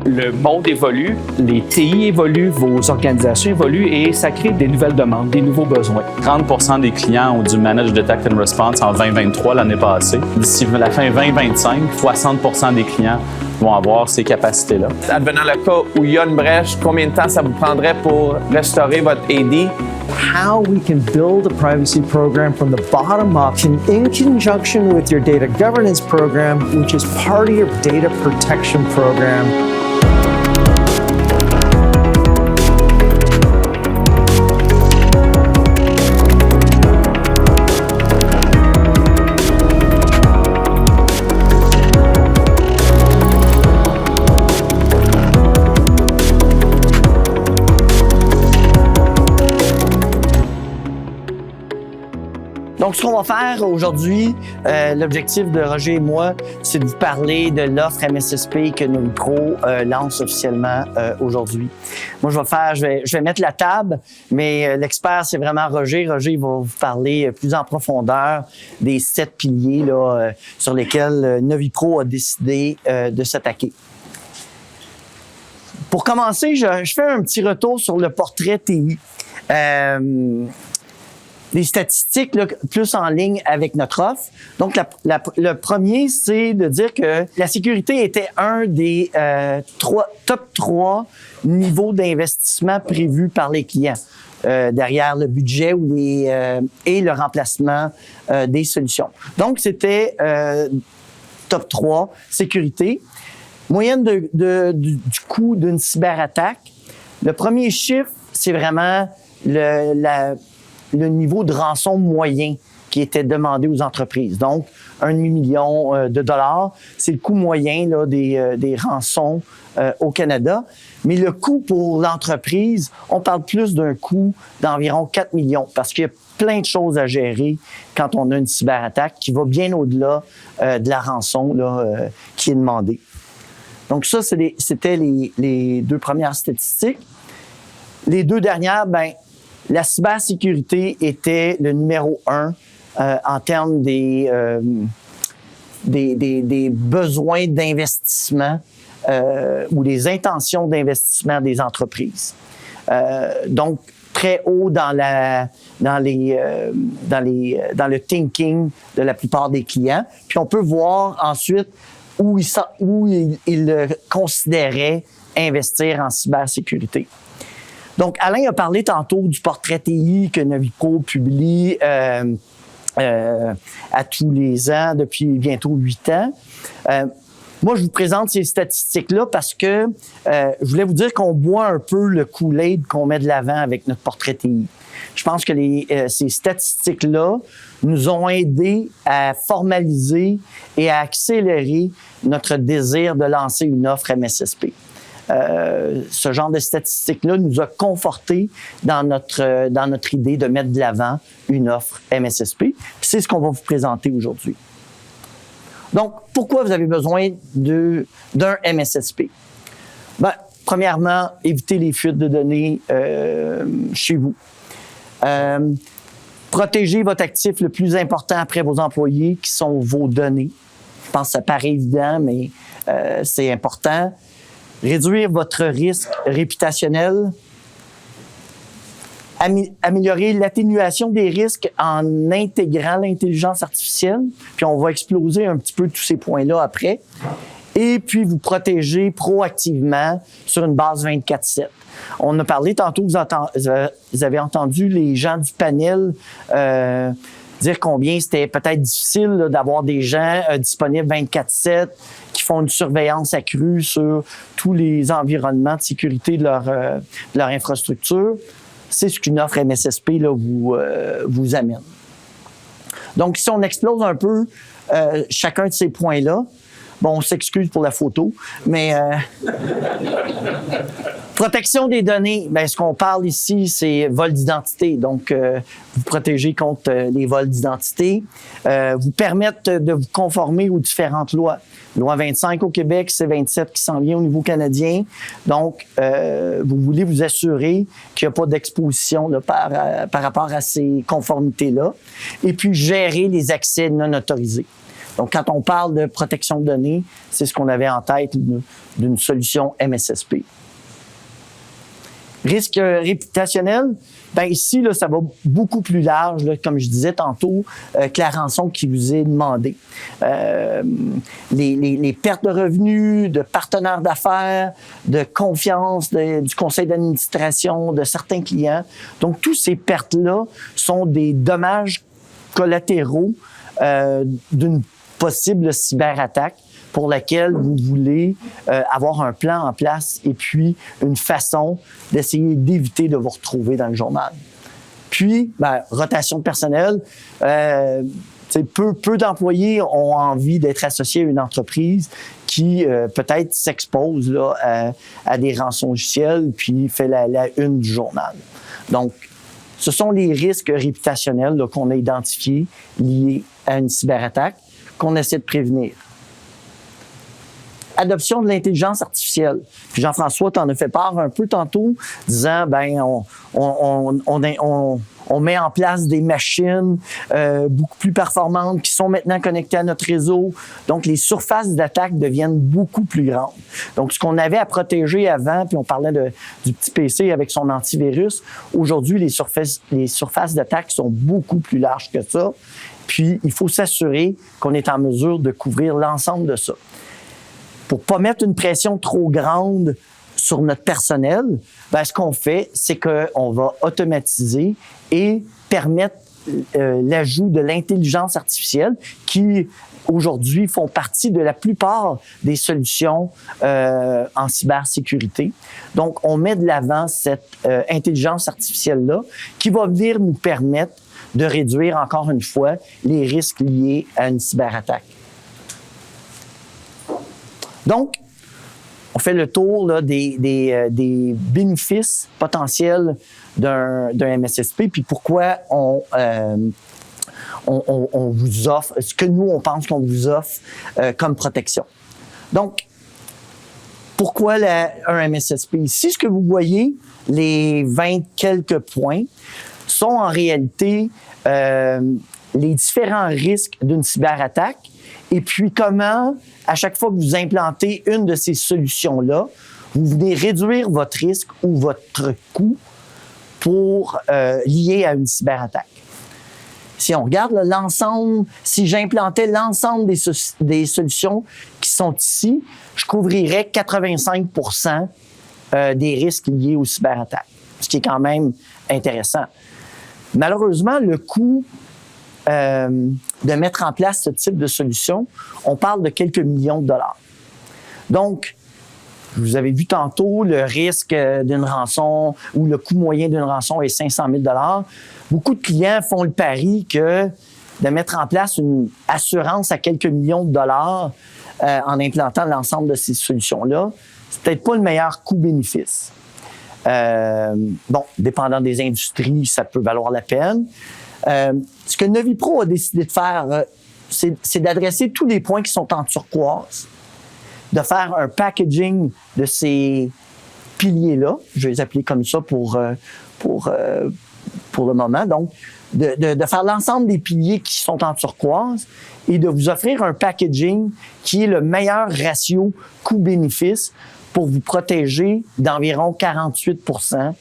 le monde évolue, les TI évoluent, vos organisations évoluent et ça crée des nouvelles demandes, des nouveaux besoins. 30% des clients ont du Managed Detect and Response en 2023 l'année passée. D'ici la fin 2025, 60% des clients vont avoir ces capacités-là. Advenant le cas où il y a une brèche, combien de temps ça vous prendrait pour restaurer votre AD? How we can build a privacy program from the bottom up in conjunction with your data governance program, which is part of your data protection program. Donc, ce qu'on va faire aujourd'hui, l'objectif de Roger et moi, c'est de vous parler de l'offre MSSP que NoviPro lance officiellement aujourd'hui. Moi, je vais mettre la table, mais l'expert, c'est vraiment Roger. Roger, il va vous parler plus en profondeur des 7 piliers là, sur lesquels NoviPro a décidé de s'attaquer. Pour commencer, je fais un petit retour sur le portrait TI. Les statistiques là, plus en ligne avec notre offre. Donc, le premier, c'est de dire que la sécurité était un des top 3 niveaux d'investissement prévus par les clients. Derrière le budget ou et le remplacement des solutions. Donc, c'était top 3, sécurité. Moyenne du coût d'une cyberattaque. Le premier chiffre, c'est vraiment le niveau de rançon moyen qui était demandé aux entreprises. Donc, 1,5 million de dollars, c'est le coût moyen là, des rançons au Canada. Mais le coût pour l'entreprise, on parle plus d'un coût d'environ 4 millions parce qu'il y a plein de choses à gérer quand on a une cyberattaque qui va bien au-delà de la rançon là, qui est demandée. Donc ça, c'était les 2 premières statistiques. Les 2 dernières, la cybersécurité était le numéro 1 en termes des besoins d'investissement ou des intentions d'investissement des entreprises. Donc, très haut dans le thinking de la plupart des clients. Puis on peut voir ensuite où ils considéraient investir en cybersécurité. Donc, Alain a parlé tantôt du portrait TI que NoviPro publie à tous les ans depuis bientôt 8 ans. Moi, je vous présente ces statistiques-là parce que je voulais vous dire qu'on boit un peu le Kool-Aid qu'on met de l'avant avec notre portrait TI. Je pense que ces statistiques-là nous ont aidés à formaliser et à accélérer notre désir de lancer une offre MSSP. Ce genre de statistiques-là nous a confortés dans notre idée de mettre de l'avant une offre MSSP. C'est ce qu'on va vous présenter aujourd'hui. Donc, pourquoi vous avez besoin d'un MSSP? Premièrement, éviter les fuites de données chez vous. Protéger votre actif le plus important après vos employés, qui sont vos données. Je pense que ça paraît évident, mais c'est important. Réduire votre risque réputationnel, améliorer l'atténuation des risques en intégrant l'intelligence artificielle, puis on va exploser un petit peu tous ces points-là après, et puis vous protéger proactivement sur une base 24/7. On a parlé tantôt, vous avez entendu les gens du panel dire combien c'était peut-être difficile là, d'avoir des gens disponibles 24/7 qui font une surveillance accrue sur tous les environnements de sécurité de leur infrastructure. C'est ce qu'une offre MSSP là, vous amène. Donc, si on explose un peu chacun de ces points-là, bon, on s'excuse pour la photo, mais protection des données, ce qu'on parle ici, c'est vol d'identité. Donc, vous protégez contre les vols d'identité, vous permettre de vous conformer aux différentes lois. Loi 25 au Québec, c'est 27 qui s'en vient au niveau canadien. Donc, vous voulez vous assurer qu'il n'y a pas d'exposition là, par rapport à ces conformités-là. Et puis, gérer les accès non autorisés. Donc, quand on parle de protection de données, c'est ce qu'on avait en tête d'une solution MSSP. Risque réputationnel, ben ici, là, ça va beaucoup plus large, là, comme je disais tantôt, que la rançon qui vous est demandée. Les pertes de revenus, de partenaires d'affaires, de confiance du conseil d'administration, de certains clients. Donc, toutes ces pertes-là sont des dommages collatéraux d'une possible cyberattaque pour laquelle vous voulez avoir un plan en place et puis une façon d'essayer d'éviter de vous retrouver dans le journal. Puis, rotation de personnel. Peu d'employés ont envie d'être associés à une entreprise qui peut-être s'expose là, à des rançongiciels puis fait la une du journal. Donc, ce sont les risques réputationnels là, qu'on a identifiés liés à une cyberattaque qu'on essaie de prévenir. Adoption de l'intelligence artificielle. Puis Jean-François t'en a fait part un peu tantôt, disant on met en place des machines beaucoup plus performantes qui sont maintenant connectées à notre réseau. Donc, les surfaces d'attaque deviennent beaucoup plus grandes. Donc, ce qu'on avait à protéger avant, puis on parlait du petit PC avec son antivirus, aujourd'hui, les surfaces d'attaque sont beaucoup plus larges que ça. Puis, il faut s'assurer qu'on est en mesure de couvrir l'ensemble de ça. Pour pas mettre une pression trop grande sur notre personnel, ce qu'on fait, c'est qu'on va automatiser et permettre l'ajout de l'intelligence artificielle qui, aujourd'hui, font partie de la plupart des solutions en cybersécurité. Donc, on met de l'avant cette intelligence artificielle-là qui va venir nous permettre de réduire, encore une fois, les risques liés à une cyberattaque. Donc, on fait le tour là, des bénéfices potentiels d'un MSSP, puis pourquoi on vous offre, ce que nous, on pense qu'on vous offre comme protection. Donc, pourquoi un MSSP? Ici, ce que vous voyez, les 20 quelques points, sont en réalité les différents risques d'une cyberattaque et puis comment, à chaque fois que vous implantez une de ces solutions-là, vous venez réduire votre risque ou votre coût pour lié à une cyberattaque. Si on regarde là, l'ensemble, si j'implantais l'ensemble des solutions qui sont ici, je couvrirais 85% des risques liés aux cyberattaques, ce qui est quand même intéressant. Malheureusement, le coût de mettre en place ce type de solution, on parle de quelques millions de dollars. Donc, vous avez vu tantôt le risque d'une rançon ou le coût moyen d'une rançon est 500 000 $. Beaucoup de clients font le pari que de mettre en place une assurance à quelques millions de dollars en implantant l'ensemble de ces solutions-là, c'est peut-être pas le meilleur coût-bénéfice. Dépendant des industries, ça peut valoir la peine. Ce que NoviPro a décidé de faire, c'est d'adresser tous les points qui sont en turquoise, de faire un packaging de ces piliers-là, je vais les appeler comme ça pour le moment, donc de faire l'ensemble des piliers qui sont en turquoise et de vous offrir un packaging qui est le meilleur ratio coût-bénéfice pour vous protéger d'environ 48%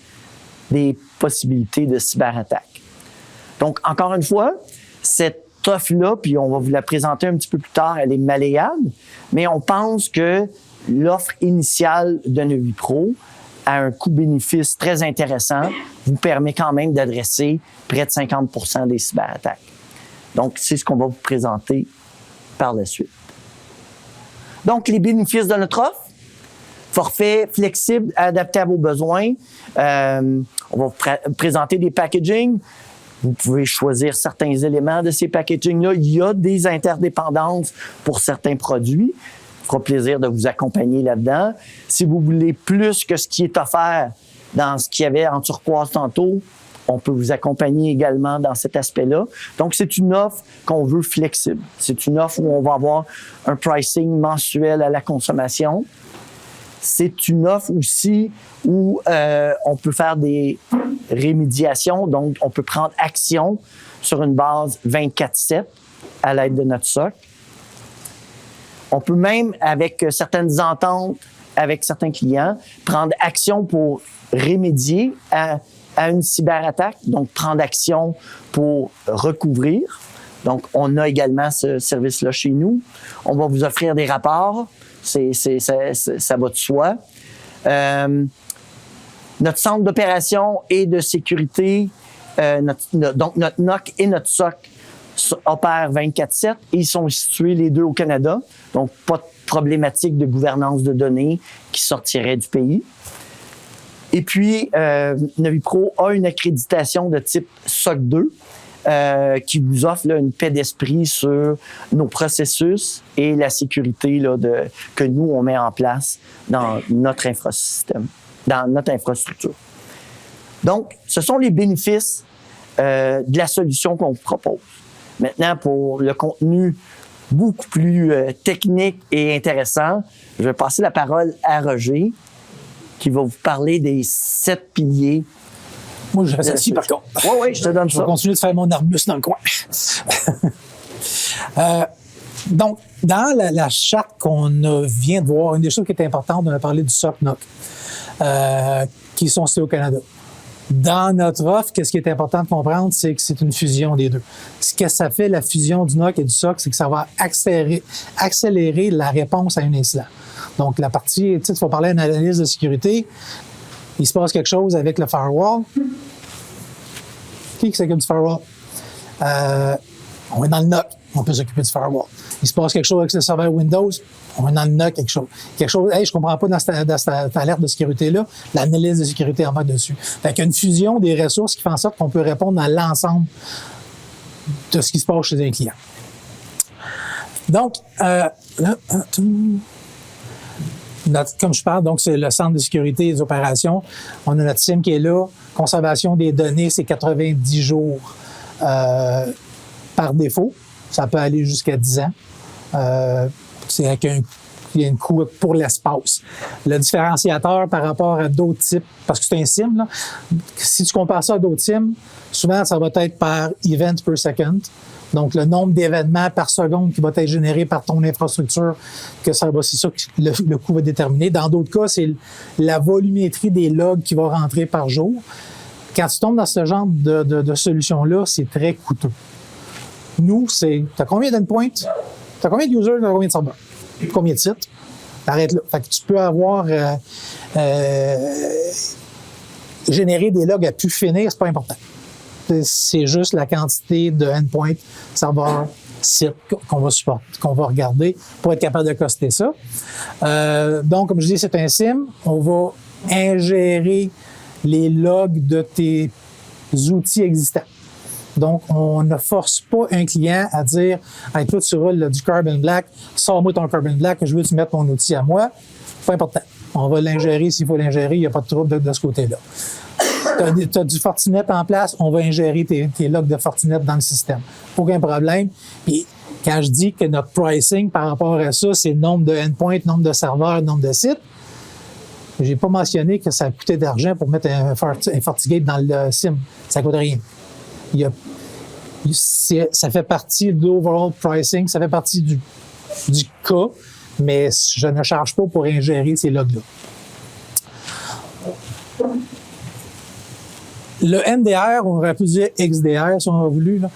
des possibilités de cyberattaque. Donc, encore une fois, cette offre-là, puis on va vous la présenter un petit peu plus tard, elle est malléable, mais on pense que l'offre initiale de NoviPro, à un coût-bénéfice très intéressant, vous permet quand même d'adresser près de 50% des cyberattaques. Donc, c'est ce qu'on va vous présenter par la suite. Donc, les bénéfices de notre offre, forfait flexible, adapté à vos besoins. On va vous présenter des packaging. Vous pouvez choisir certains éléments de ces packaging-là. Il y a des interdépendances pour certains produits. Il fera plaisir de vous accompagner là-dedans. Si vous voulez plus que ce qui est offert dans ce qu'il y avait en turquoise tantôt, on peut vous accompagner également dans cet aspect-là. Donc, c'est une offre qu'on veut flexible. C'est une offre où on va avoir un pricing mensuel à la consommation. C'est une offre aussi où on peut faire des rémédiations, donc on peut prendre action sur une base 24/7 à l'aide de notre SOC. On peut même, avec certaines ententes avec certains clients, prendre action pour remédier à une cyberattaque, donc prendre action pour recouvrir. Donc, on a également ce service-là chez nous. On va vous offrir des rapports. Ça va de soi. Notre centre d'opération et de sécurité, donc notre NOC et notre SOC opèrent 24/7 et ils sont situés les deux au Canada. Donc, pas de problématique de gouvernance de données qui sortirait du pays. Et puis, Novipro a une accréditation de type SOC 2 qui vous offre là, une paix d'esprit sur nos processus et la sécurité là, que nous, on met en place dans notre infosystème, dans notre infrastructure. Donc, ce sont les bénéfices de la solution qu'on vous propose. Maintenant, pour le contenu beaucoup plus technique et intéressant, je vais passer la parole à Roger, qui va vous parler des 7 piliers. Moi, je reste assis, par contre. Oui, je te donne ça. Je vais continuer de faire mon arbuste dans le coin. Donc, dans la charte qu'on vient de voir, une des choses qui est importante, on a parlé du SOC NOC, qui sont cités au Canada. Dans notre offre, qu'est-ce qui est important de comprendre, c'est que c'est une fusion des deux. Ce que ça fait, la fusion du NOC et du SOC, c'est que ça va accélérer la réponse à un incident. Donc, la partie, tu sais, il faut parler d'une analyse de sécurité. Il se passe quelque chose avec le firewall. Qui s'occupe du firewall? On est dans le NOC, on peut s'occuper du firewall. Il se passe quelque chose avec le serveur Windows, on est dans le NOC, quelque chose, hey, je comprends pas dans cette alerte de sécurité-là, l'analyse de sécurité en mode dessus. Fait qu'il y a une fusion des ressources qui fait en sorte qu'on peut répondre à l'ensemble de ce qui se passe chez un client. Donc, comme je parle, donc c'est le centre de sécurité et des opérations. On a notre SIM qui est là. Conservation des données, c'est 90 jours par défaut. Ça peut aller jusqu'à 10 ans. C'est avec il y a un coût pour l'espace. Le différenciateur par rapport à d'autres types, parce que c'est un SIM, là, si tu compares ça à d'autres SIM, souvent ça va être par event per second. Donc, le nombre d'événements par seconde qui va être généré par ton infrastructure, c'est ça que le coût va déterminer. Dans d'autres cas, c'est la volumétrie des logs qui va rentrer par jour. Quand tu tombes dans ce genre de solution-là, c'est très coûteux. Nous, t'as combien d'endpoints? T'as combien de users? T'as combien de serveurs? Combien de sites? Arrête là. Fait que tu peux avoir générer des logs à pu finir, c'est pas important. C'est juste la quantité de endpoints, serveurs, sites qu'on va regarder pour être capable de coster ça. Donc, comme je dis, c'est un SIM. On va ingérer les logs de tes outils existants. Donc, on ne force pas un client à dire « Hey, toi, tu roules du Carbon Black, sors-moi ton Carbon Black, je veux que tu mettes mon outil à moi. » Pas important. On va l'ingérer s'il faut l'ingérer, il n'y a pas de trouble de ce côté-là. Tu as du Fortinet en place, on va ingérer tes logs de Fortinet dans le système. Aucun problème. Puis, quand je dis que notre pricing par rapport à ça, c'est le nombre de endpoints, nombre de serveurs, nombre de sites, j'ai pas mentionné que ça coûtait d'argent pour mettre un FortiGate dans le SIM. Ça coûte rien. Ça fait partie de l'overall pricing, ça fait partie du cas, mais je ne charge pas pour ingérer ces logs-là. Le MDR, on aurait pu dire XDR si on a voulu, là.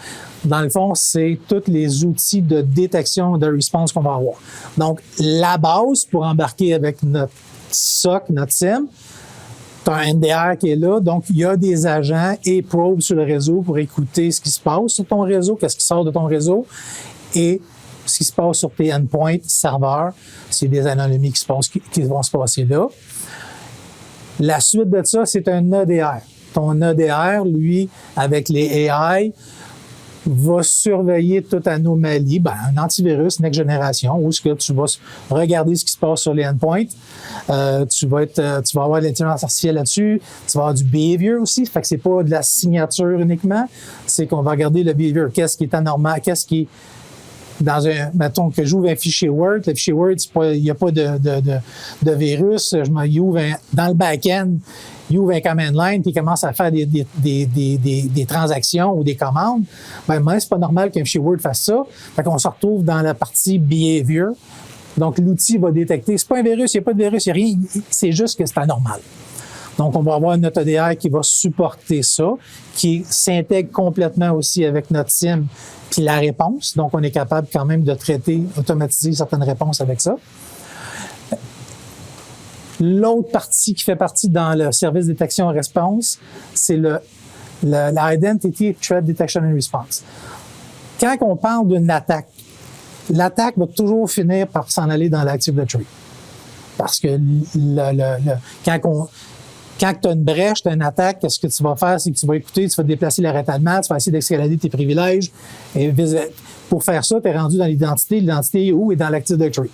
Dans le fond, c'est tous les outils de détection de response qu'on va avoir. Donc, la base pour embarquer avec notre SOC, notre SIM, tu as un MDR qui est là. Donc, il y a des agents et probes sur le réseau pour écouter ce qui se passe sur ton réseau, qu'est-ce qui sort de ton réseau et ce qui se passe sur tes endpoints, serveurs. C'est des anomalies qui vont se passer là. La suite de ça, c'est un ADR. Ton ADR, lui, avec les AI, va surveiller toute anomalie, un antivirus next génération, où ce que tu vas regarder ce qui se passe sur les endpoints. Tu vas avoir l'intelligence artificielle là-dessus. Tu vas avoir du behavior aussi. Fait que c'est pas de la signature uniquement. C'est qu'on va regarder le behavior. Qu'est-ce qui est anormal? Qu'est-ce qui mettons que j'ouvre un fichier Word. Le fichier Word, il n'y a pas de virus. Il ouvre dans le back-end, il ouvre un command line puis il commence à faire des transactions ou des commandes. Même c'est pas normal qu'un fichier Word fasse ça. Fait qu'on se retrouve dans la partie behavior. Donc, l'outil va détecter. C'est pas un virus, il n'y a pas de virus, il n'y a rien. C'est juste que c'est anormal. Donc, on va avoir notre EDR qui va supporter ça, qui s'intègre complètement aussi avec notre SIEM puis la réponse. Donc, on est capable quand même de traiter, automatiser certaines réponses avec ça. L'autre partie qui fait partie dans le service détection et réponse, c'est la Identity Threat Detection and Response. Quand on parle d'une attaque, l'attaque va toujours finir par s'en aller dans l'Active Directory. Parce que quand tu as une brèche, tu as une attaque, qu'est-ce que tu vas faire? C'est que tu vas écouter, tu vas déplacer l'arrêtement, tu vas essayer d'escalader tes privilèges. Et pour faire ça, tu es rendu dans l'identité. L'identité est où? Est dans l'Active Directory.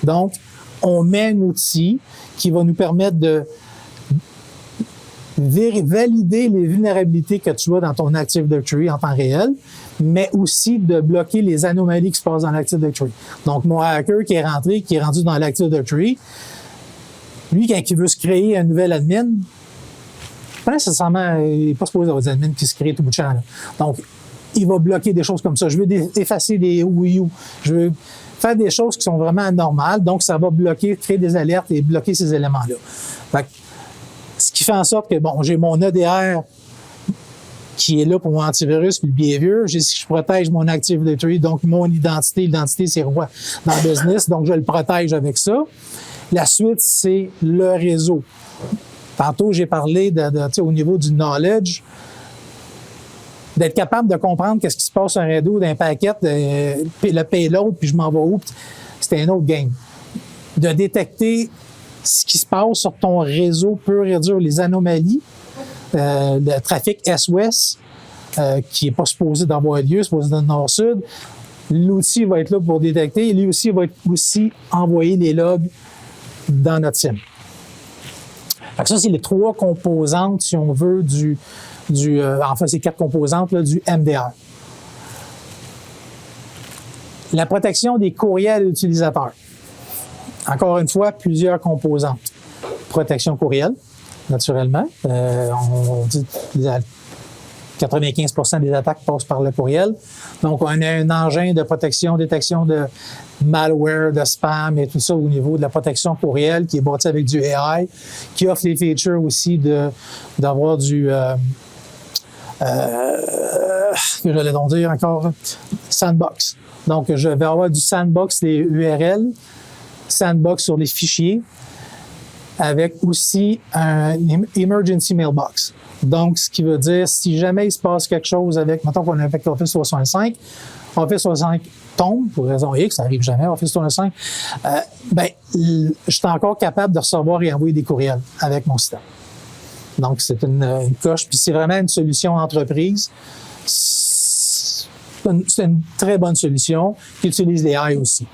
Donc, on met un outil qui va nous permettre de valider les vulnérabilités que tu as dans ton Active Directory en temps réel, mais aussi de bloquer les anomalies qui se passent dans l'Active Directory. Donc, mon hacker qui est rendu dans l'Active Directory, lui, quand il veut se créer un nouvel admin, pas nécessairement, il n'est pas supposé avoir des admins qui se créent tout bout de champ. Là. Donc, il va bloquer des choses comme ça. Je veux effacer des OU. Je veux faire des choses qui sont vraiment anormales. Donc, ça va bloquer, créer des alertes et bloquer ces éléments-là. Fait que, ce qui fait en sorte que, bon, j'ai mon EDR qui est là pour mon antivirus puis le behavior. Je protège mon Active Directory, donc mon identité. L'identité, c'est roi dans le business. Donc, je le protège avec ça. La suite, c'est le réseau. Tantôt, j'ai parlé au niveau du knowledge, d'être capable de comprendre qu'est-ce qui se passe sur un réseau d'un paquet, le payload, puis je m'en vais où, c'était un autre game. De détecter ce qui se passe sur ton réseau peut réduire les anomalies, le trafic S-Ouest, qui n'est pas supposé d'avoir lieu, supposé dans le nord-sud. L'outil va être là pour détecter, et lui aussi va aussi envoyer les logs dans notre SIEM. Ça, c'est les 3 composantes, si on veut, enfin, c'est 4 composantes là, du MDR. La protection des courriels utilisateurs. Encore une fois, plusieurs composantes. Protection courriel, naturellement. On dit que 95% des attaques passent par le courriel. Donc, on a un engin de protection, détection de malware, de spam et tout ça au niveau de la protection courriel qui est bâti avec du AI, qui offre les features aussi d'avoir du... que j'allais donc dire encore? Sandbox. Donc, je vais avoir du sandbox des URL, sandbox sur les fichiers, avec aussi un emergency mailbox. Donc, ce qui veut dire, si jamais il se passe quelque chose avec, mettons qu'on est avec Office 365, Office 365 tombe, pour raison X, ça arrive jamais, Office 365, je suis encore capable de recevoir et envoyer des courriels avec mon système. Donc, c'est une coche. Puis, c'est vraiment une solution entreprise. C'est une très bonne solution qui utilise les AI aussi.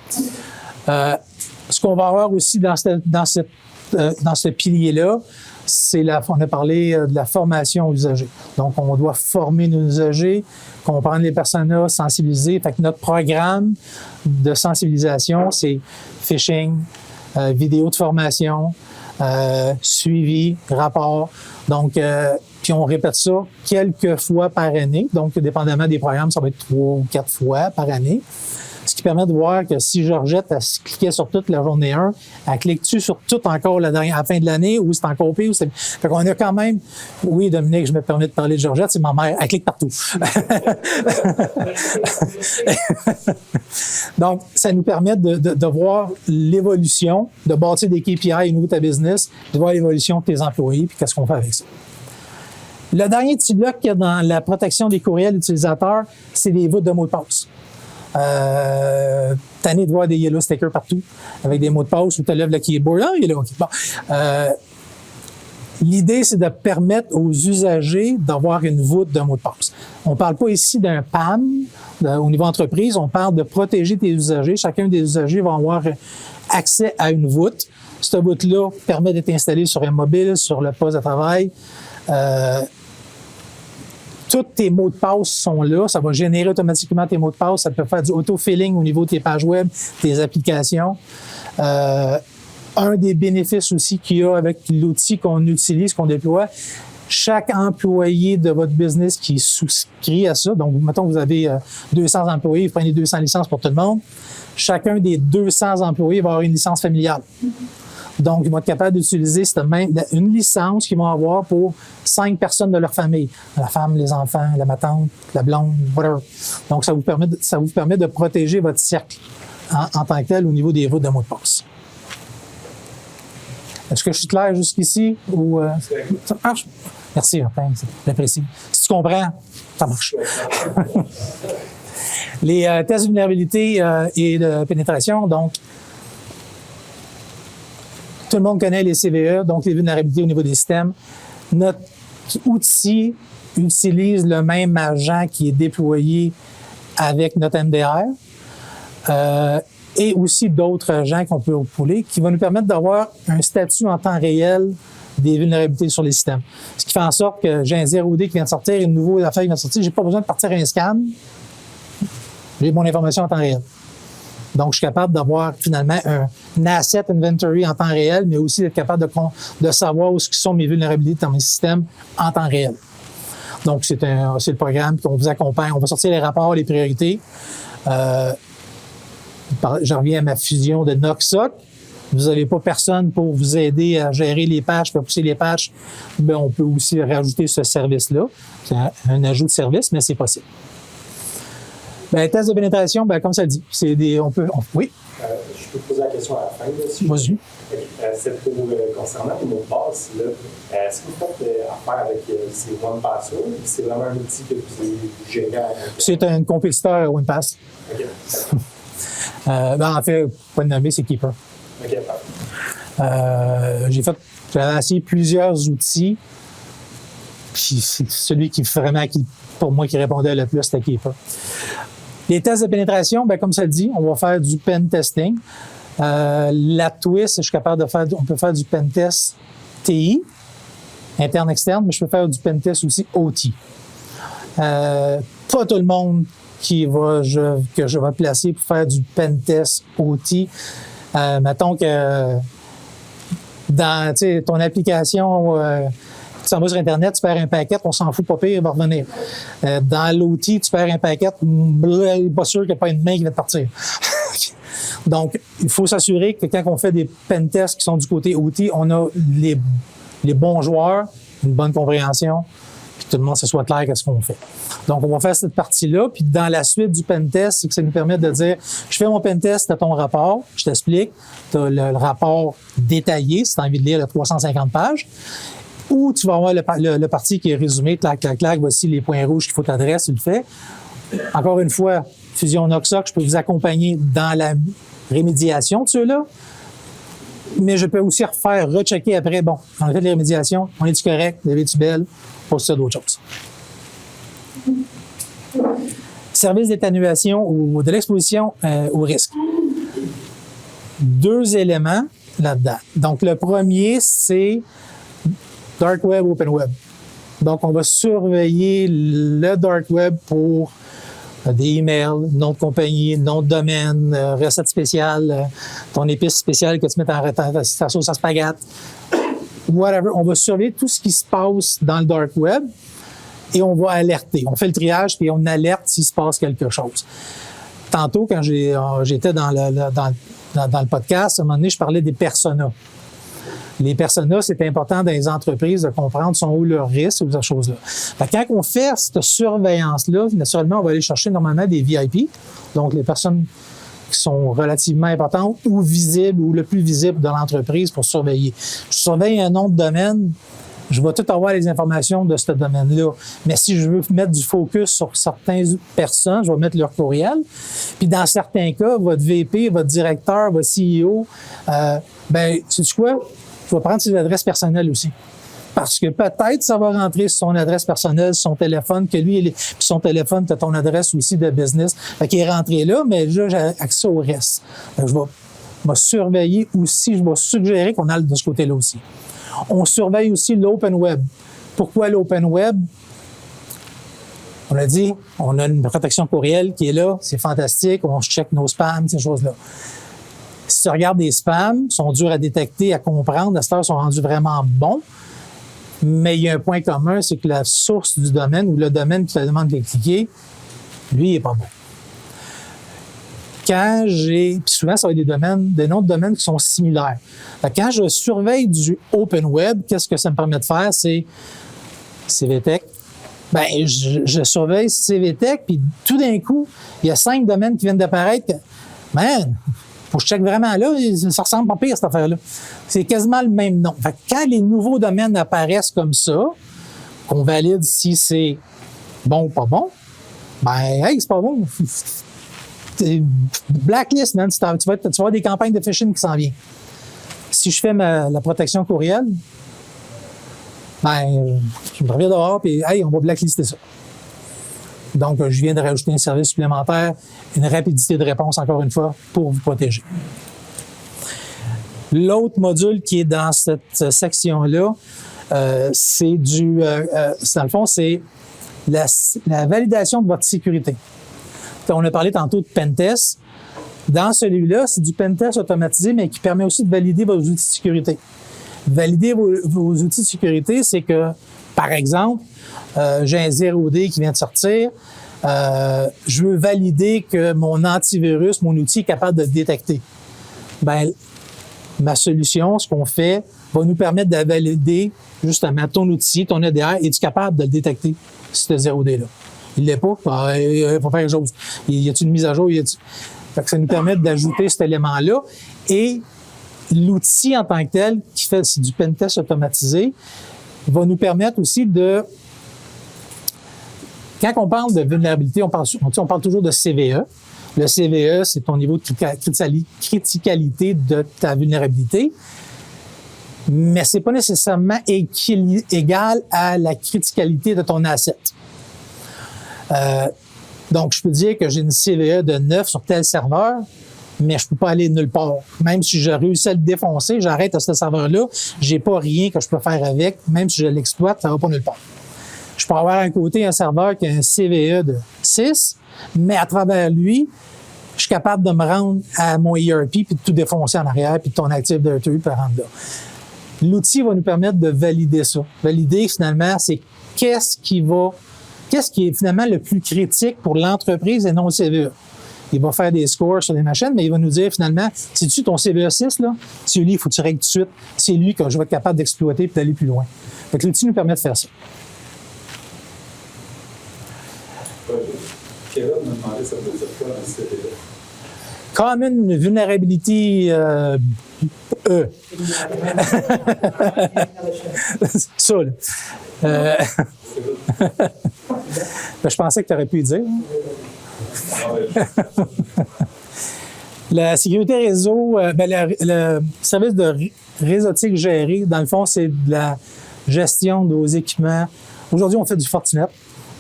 Ce qu'on va avoir aussi dans ce pilier-là, on a parlé de la formation aux usagers. Donc, on doit former nos usagers, comprendre les personas, sensibiliser. Fait que notre programme de sensibilisation, c'est phishing, vidéo de formation, suivi, rapport. Donc, puis on répète ça quelques fois par année. Donc, dépendamment des programmes, ça va être 3 ou 4 fois par année. Ce qui permet de voir que si Georgette, elle cliquait sur toute la journée 1, elle clique-tu sur tout encore à la fin de l'année ou c'est encore pire? Fait qu'on a quand même... Oui, Dominique, je me permets de parler de Georgette, c'est ma mère, elle clique partout. Donc, ça nous permet de voir l'évolution, de bâtir des KPI au niveau de ta business, de voir l'évolution de tes employés, puis qu'est-ce qu'on fait avec ça. Le dernier petit bloc qu'il y a dans la protection des courriels utilisateurs, c'est les voûtes de mots de passe. Tanné de voir des yellow stickers partout avec des mots de passe où tu lèves le keyboard. Ah, il est là, OK. Bon. L'idée, c'est de permettre aux usagers d'avoir une voûte de mots de passe. On ne parle pas ici d'un PAM au niveau entreprise, on parle de protéger tes usagers. Chacun des usagers va avoir accès à une voûte. Cette voûte-là permet d'être installée sur un mobile, sur le poste de travail. Tous tes mots de passe sont là. Ça va générer automatiquement tes mots de passe. Ça peut faire du auto-filling au niveau de tes pages web, tes applications. Un des bénéfices aussi qu'il y a avec l'outil qu'on utilise, qu'on déploie, chaque employé de votre business qui souscrit à ça, donc mettons que vous avez 200 employés, vous prenez 200 licences pour tout le monde, chacun des 200 employés va avoir une licence familiale. Donc, ils vont être capables d'utiliser une licence qu'ils vont avoir pour 5 personnes de leur famille. La femme, les enfants, ma tante, la blonde, whatever. Donc, ça vous permet de protéger votre cercle en tant que tel au niveau des routes de mot de passe. Est-ce que je suis clair jusqu'ici? Ou, ça marche? Merci, Martin, j'apprécie. Si tu comprends, ça marche. Les tests de vulnérabilité et de pénétration, donc, tout le monde connaît les CVE, donc les vulnérabilités au niveau des systèmes. Notre outil utilise le même agent qui est déployé avec notre MDR et aussi d'autres agents qu'on peut pouler qui vont nous permettre d'avoir un statut en temps réel des vulnérabilités sur les systèmes. Ce qui fait en sorte que j'ai un 0D qui vient de sortir, une nouvelle affaire qui vient de sortir, j'ai pas besoin de partir un scan, j'ai mon information en temps réel. Donc, je suis capable d'avoir finalement un asset inventory en temps réel, mais aussi d'être capable de savoir où sont mes vulnérabilités dans mes systèmes en temps réel. Donc, c'est le programme qu'on vous accompagne. On va sortir les rapports, les priorités. Je reviens à ma fusion de NOC-SOC. Vous n'avez pas personne pour vous aider à gérer les patchs, faire pousser les patchs. Bien, on peut aussi rajouter ce service-là. C'est un ajout de service, mais c'est possible. Ben, test de pénétration, ben, comme ça le dit, c'est des, oui. Je peux poser la question à la fin. Là, Vas-y. C'est pour concernant les mots de passe. Est-ce que vous faites affaire avec ces OnePassword ou c'est vraiment un outil que vous gérez? C'est un compétiteur OnePass. OK. En fait, pas de nommer, c'est Keeper. OK, parfait. J'avais essayé plusieurs outils. Puis c'est celui qui pour moi, qui répondait le plus, c'était Keeper. Les tests de pénétration, ben, comme ça le dit, on va faire du pen testing. La twist, je suis capable on peut faire du pen test TI, interne, externe, mais je peux faire du pen test aussi OT. Pas tout le monde que je vais placer pour faire du pen test OT. Mettons que dans ton application, tu s'en vas sur Internet, tu perds un paquet, on s'en fout pas pire, il va revenir. Dans l'OT, tu perds un paquet, pas sûr qu'il n'y a pas une main qui va te partir. Donc, il faut s'assurer que quand on fait des pen tests qui sont du côté OT, on a les bons joueurs, une bonne compréhension, puis tout le monde se soit clair qu'est-ce qu'on fait. Donc, on va faire cette partie-là, puis dans la suite du pen test, c'est que ça nous permet de dire, je fais mon pen test, t'as ton rapport, je t'explique, t'as le rapport détaillé, si tu as envie de lire les 350 pages, ou tu vas avoir le parti qui est résumé, clac, clac, clac, voici les points rouges qu'il faut t'adresser, tu le fais. Encore une fois, Fusion NOC-SOC, je peux vous accompagner dans la rémédiation de ceux-là, mais je peux aussi rechecker après, bon, on a fait les rémédiations, on est-tu correct, est-tu belle, pour ça d'autres choses. Service d'atténuation ou de l'exposition au risque. 2 éléments là-dedans. Donc, le premier, c'est Dark Web, Open Web. Donc, on va surveiller le Dark Web pour des emails, nom de compagnie, nom de domaine, recette spéciale, ton épice spéciale que tu mets ta sauce à spaghette, whatever. On va surveiller tout ce qui se passe dans le Dark Web et on va alerter. On fait le triage puis on alerte s'il se passe quelque chose. Tantôt, quand j'étais dans le podcast, à un moment donné, je parlais des personas. Les personas, c'est important dans les entreprises de comprendre sont où leurs risques ou ces choses-là. Quand on fait cette surveillance-là, naturellement, on va aller chercher normalement des VIP, donc les personnes qui sont relativement importantes ou visibles ou le plus visible de l'entreprise pour surveiller. Je surveille un nom de domaine, je vais tout avoir les informations de ce domaine-là. Mais si je veux mettre du focus sur certaines personnes, je vais mettre leur courriel. Puis dans certains cas, votre VP, votre directeur, votre CEO, sais-tu quoi? Je vais prendre ses adresses personnelles aussi. Parce que peut-être ça va rentrer sur son adresse personnelle, son téléphone, que lui, puis son téléphone, tu as ton adresse aussi de business. Fait qu'il est rentré là, mais là, j'ai accès au reste. Donc, je vais surveiller aussi, je vais suggérer qu'on aille de ce côté-là aussi. On surveille aussi l'Open Web. Pourquoi l'Open Web? On l'a dit, on a une protection courriel qui est là, c'est fantastique, on check nos spams, ces choses-là. Si tu regardes des spams, ils sont durs à détecter, à comprendre, à cette heure, ils sont rendus vraiment bons. Mais il y a un point commun, c'est que la source du domaine ou le domaine qui te demande de cliquer, lui, il n'est pas bon. Puis souvent, ça va être des noms de domaines qui sont similaires. Fait que quand je surveille du Open Web, qu'est-ce que ça me permet de faire? C'est CVTech. Ben, je surveille CVTech, puis tout d'un coup, il y a 5 domaines qui viennent d'apparaître. Man, faut que je check vraiment là, ça ressemble pas pire, cette affaire-là. C'est quasiment le même nom. Fait que quand les nouveaux domaines apparaissent comme ça, qu'on valide si c'est bon ou pas bon, ben, hey, c'est pas bon. Blacklist, man. Tu vas avoir des campagnes de phishing qui s'en viennent. Si je fais la protection courriel, ben, je me reviens dehors, puis hey, on va blacklister ça. Donc, je viens de rajouter un service supplémentaire, une rapidité de réponse, encore une fois, pour vous protéger. L'autre module qui est dans cette section-là, c'est dans le fond, c'est la validation de votre sécurité. On a parlé tantôt de pentest. Dans celui-là, c'est du pentest automatisé, mais qui permet aussi de valider vos outils de sécurité. Valider vos outils de sécurité, c'est que, par exemple, j'ai un 0D qui vient de sortir. Je veux valider que mon antivirus, mon outil est capable de le détecter. Ben, ma solution, ce qu'on fait, va nous permettre de valider justement ton outil, ton EDR, es-tu capable de le détecter, ce 0D-là? Il l'est pas, il faut faire quelque chose. Y a-t-il une mise à jour? Fait que ça nous permet d'ajouter cet élément-là. Et l'outil en tant que tel, qui fait du pentest automatisé, va nous permettre aussi de... Quand on parle de vulnérabilité, on parle toujours de CVE. Le CVE, c'est ton niveau de criticalité de ta vulnérabilité. Mais c'est pas nécessairement égal à la criticalité de ton asset. Donc, je peux dire que j'ai une CVE de 9 sur tel serveur, mais je peux pas aller nulle part. Même si je réussis à le défoncer, j'arrête à ce serveur-là, j'ai pas rien que je peux faire avec, même si je l'exploite, ça va pas nulle part. Je peux avoir à un côté un serveur qui a un CVE de 6, mais à travers lui, je suis capable de me rendre à mon ERP puis de tout défoncer en arrière, puis ton Active Directory peut rendre là. L'outil va nous permettre de valider ça. Valider, finalement, c'est qu'est-ce qui est finalement le plus critique pour l'entreprise et non le CVE. Il va faire des scores sur les machines, mais il va nous dire finalement, c'est-tu ton CVE 6, là? C'est lui, il faut que tu règles tout de suite. C'est lui que je vais être capable d'exploiter et d'aller plus loin. Fait que l'outil nous permet de faire ça. Kevin m'a demandé ça veut dire quoi un CVE? Common Vulnerability ça, là. Je pensais que tu aurais pu le dire. La sécurité réseau, le service de réseautique géré, dans le fond, c'est de la gestion de vos équipements. Aujourd'hui, on fait du Fortinet.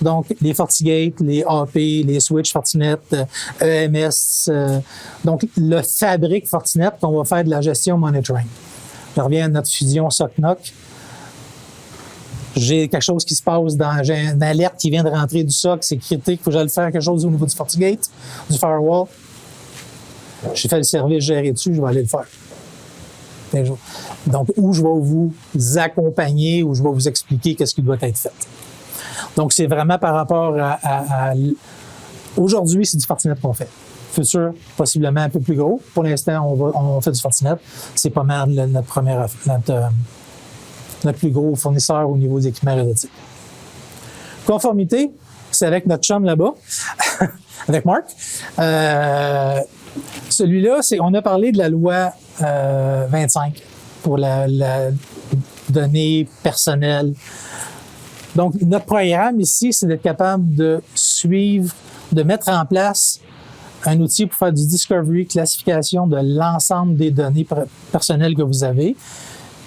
Donc, les FortiGate, les AP, les switches Fortinet, EMS. Donc, le fabrique Fortinet qu'on va faire de la gestion monitoring. Je reviens à notre fusion SOC-NOC. J'ai quelque chose qui se passe j'ai une alerte qui vient de rentrer du SOC, c'est critique, il faut que j'aille faire quelque chose au niveau du FortiGate, du firewall. J'ai fait le service géré dessus, je vais aller le faire. Donc, où je vais vous accompagner, où je vais vous expliquer qu'est-ce qui doit être fait. Donc, c'est vraiment par rapport à aujourd'hui, c'est du Fortinet qu'on fait. Futur, possiblement un peu plus gros. Pour l'instant, on fait du Fortinet. C'est pas mal notre plus gros fournisseur au niveau des équipements réseautiques. Conformité, c'est avec notre chum là-bas, avec Marc. Celui-là, on a parlé de la loi 25 pour la donnée personnelle. Donc, notre programme ici, c'est d'être capable de suivre, de mettre en place un outil pour faire du discovery, classification de l'ensemble des données personnelles que vous avez.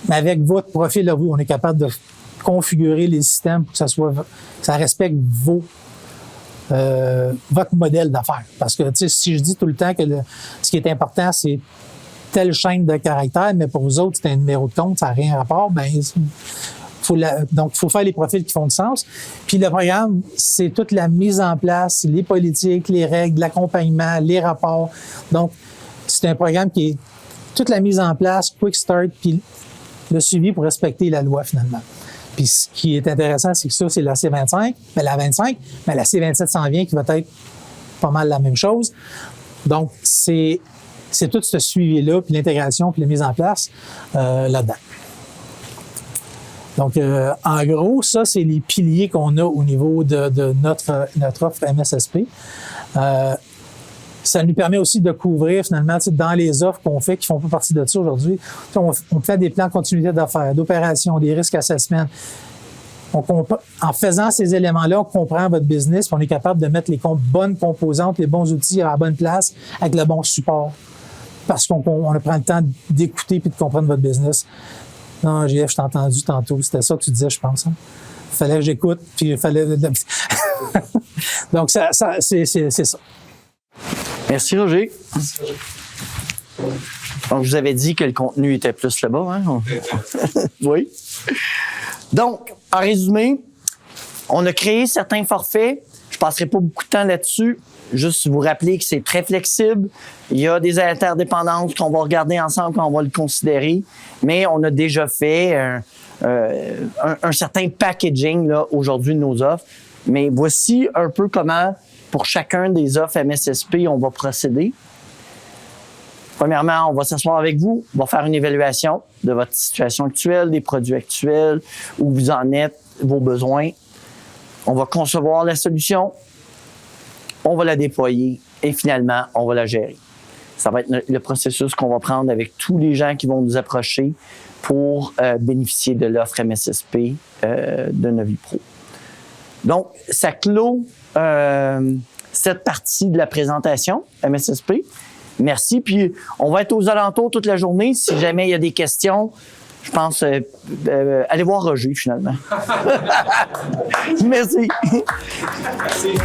Mais avec votre profil à vous, on est capable de configurer les systèmes pour que ça respecte votre modèle d'affaires. Parce que, tu sais, si je dis tout le temps que ce qui est important, c'est telle chaîne de caractères, mais pour vous autres, c'est un numéro de compte, ça n'a rien à rapport, donc, il faut faire les profils qui font du sens. Puis le programme, c'est toute la mise en place, les politiques, les règles, l'accompagnement, les rapports. Donc, c'est un programme qui est toute la mise en place, quick start, puis le suivi pour respecter la loi, finalement. Puis ce qui est intéressant, c'est que ça, c'est la C25, mais la 25, mais la C27 s'en vient, qui va être pas mal la même chose. Donc, c'est tout ce suivi-là, puis l'intégration, puis la mise en place là-dedans. Donc, en gros, ça, c'est les piliers qu'on a au niveau de notre offre MSSP. Ça nous permet aussi de couvrir, finalement, dans les offres qu'on fait, qui font pas partie de ça aujourd'hui. On fait des plans de continuité d'affaires, d'opération, des risques assessment. En faisant ces éléments-là, on comprend votre business, puis on est capable de mettre les bonnes composantes, les bons outils à la bonne place, avec le bon support. Parce qu'on prend le temps d'écouter puis de comprendre votre business. Non, JF, je t'ai entendu tantôt. C'était ça que tu disais, je pense. Hein? Fallait que j'écoute, puis il fallait... Donc, c'est ça. Merci, Roger. Donc, je vous avais dit que le contenu était plus là-bas, hein? Oui. Donc, en résumé, on a créé certains forfaits. Je passerai pas beaucoup de temps là-dessus. Juste vous rappeler que c'est très flexible. Il y a des interdépendances qu'on va regarder ensemble quand on va le considérer. Mais on a déjà fait un certain packaging là, aujourd'hui de nos offres. Mais voici un peu comment, pour chacun des offres MSSP, on va procéder. Premièrement, on va s'asseoir avec vous, on va faire une évaluation de votre situation actuelle, des produits actuels, où vous en êtes, vos besoins. On va concevoir la solution, on va la déployer et finalement, on va la gérer. Ça va être le processus qu'on va prendre avec tous les gens qui vont nous approcher pour bénéficier de l'offre MSSP de NoviPro. Donc, ça clôt cette partie de la présentation MSSP. Merci. Puis, on va être aux alentours toute la journée. Si jamais il y a des questions, je pense, allez voir Roger, finalement. Merci. Merci.